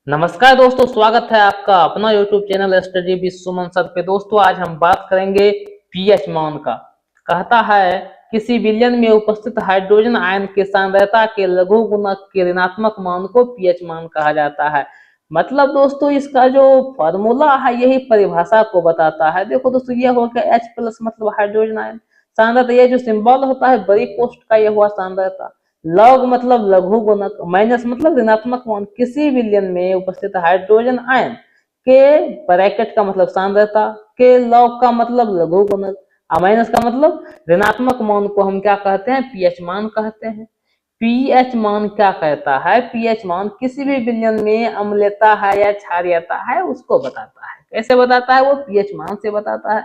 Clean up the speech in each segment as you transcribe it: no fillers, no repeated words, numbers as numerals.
नमस्कार दोस्तों, स्वागत है आपका अपना YouTube channel study with Suman sir पे। दोस्तों आज हम बात करेंगे पीएच मान का। कहता है किसी विलयन में उपस्थित हाइड्रोजन आयन की सांद्रता के लघु गुणक के ऋणात्मक मान को पीएच मान कहा जाता है। मतलब दोस्तों इसका जो फॉर्मूला है यही परिभाषा को बताता है। देखो दोस्तों ये हो गया H प्लस मतलब हाइड्रोजन आयन सांद्रता, ये जो सिंबल होता है बड़ी पोस्ट का ये हुआ सांद्रता। लॉग मतलब लघु गुणक, माइनस मतलब ऋणात्मक मान किसी विलयन में उपस्थित हाइड्रोजन आयन के ब्रैकेट का मतलब सांद्रता के लॉग का मतलब लघु गुणक और माइनस का मतलब ऋणात्मक मान को हम क्या कहते हैं, पीएच मान कहते हैं। पीएच मान क्या कहता है, पीएच मान किसी भी विलयन में अम्लता है या क्षारीयता है उसको बताता है। कैसे बताता है, वो पीएच मान से बताता है।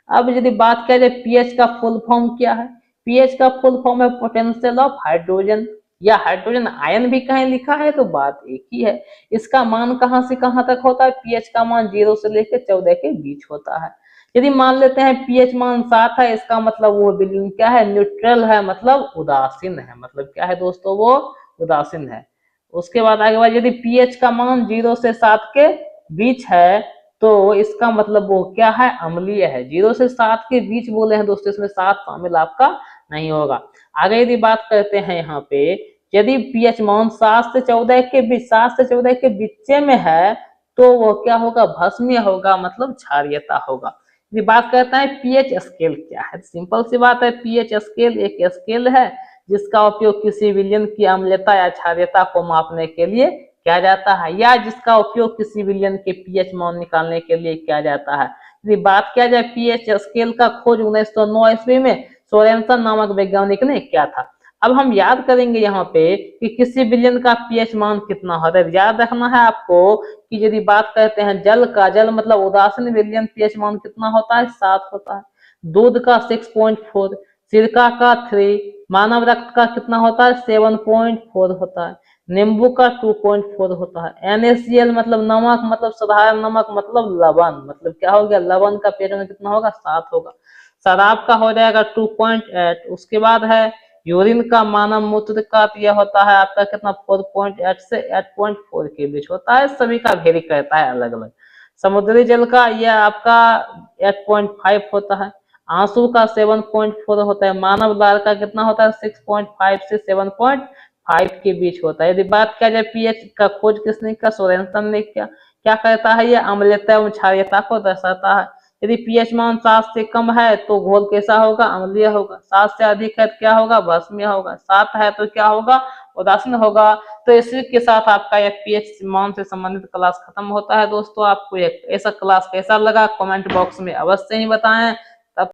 अब यदि बात किया जाए पीएच का फुल फॉर्म क्या है, पीएच का फुल फॉर्म है पोटेंशियल ऑफ हाइड्रोजन, या हाइड्रोजन आयन भी कहीं लिखा है तो बात एक ही है। इसका मान कहां से कहां तक होता है, पीएच का मान 0 से लेकर 14 के बीच होता है। यदि मान लेते हैं पीएच मान 7 है, इसका मतलब वो विलयन क्या है, न्यूट्रल है, मतलब उदासीन है। मतलब क्या है दोस्तों, वो उदासीन है। उसके बाद आगे बाद यदि पीएच का मान 0 से 7 के बीच है तो इसका मतलब वो क्या है, अम्लीय है। 0 से 7 के बीच बोले हैं दोस्तों, इसमें 7 शामिल आपका नहीं होगा। आगे यदि बात करते हैं यहाँ पे, यदि पीएच मान 7 से 14 के बीच, 7 से 14 के बीच में है तो वो क्या होगा, भस्मीय होगा, मतलब क्षारीयता होगा। यदि बात करते हैं पीएच स्केल क्या है, सिंपल सी बात है, पीएच स्केल एक स्केल है जिसका उपयोग किसी विलयन की अम्लता या क्षारीयता को मापने के लिए किया जाता है, या जिसका उपयोग किसी विलयन के पीएच मान निकालने के लिए किया जाता है। यदि बात किया जाए पीएच स्केल का खोज 1909 ईस्वी में सोरेनसन नामक वैज्ञानिक ने किया था। अब हम याद करेंगे यहाँ पे कि किसी विलयन का पीएच मान कितना होता है। याद रखना है आपको कि यदि बात करते हैं जल का, जल मतलब उदासीन विलयन, पीएच मान कितना होता है, 7 होता है। दूध का 6.4, सिरका का 3, मानव रक्त का कितना होता है, 7.4 होता है। नींबू का 2.4 होता है। NaCl मतलब नमक, मतलब साधारण नमक, मतलब लवण, मतलब क्या हो गया, लवण का पीएच कितना होगा, 7 होगा। शराब का हो जाएगा 2.8। उसके बाद है यूरिन का, मानव मूत्र का तो यह होता है आपका कितना, 4.8 से 8.4 के बीच होता है। सभी का वेरी करता है अलग अलग। समुद्री जल का यह आपका 8.5 होता है। आंसू का 7.4 होता है। मानव लार का कितना होता है, 6.5 से 7.5 के बीच होता है। यदि बात किया जाए पीएच का खोज किसने किया, सोरेनसन ने किया। क्या कहता है, ये अम्लता एवं क्षारीयता को दर्शाता है। यदि पीएच मान 7 से कम है तो घोल कैसा होगा, अम्लीय होगा। 7 से अधिक है तो क्या होगा, भस्मीय होगा। 7 है तो क्या होगा, उदासीन होगा। तो इसी के साथ आपका यह पीएच मान से संबंधित क्लास खत्म होता है। दोस्तों आपको एक ऐसा क्लास कैसा लगा कमेंट बॉक्स में अवश्य ही बताएं।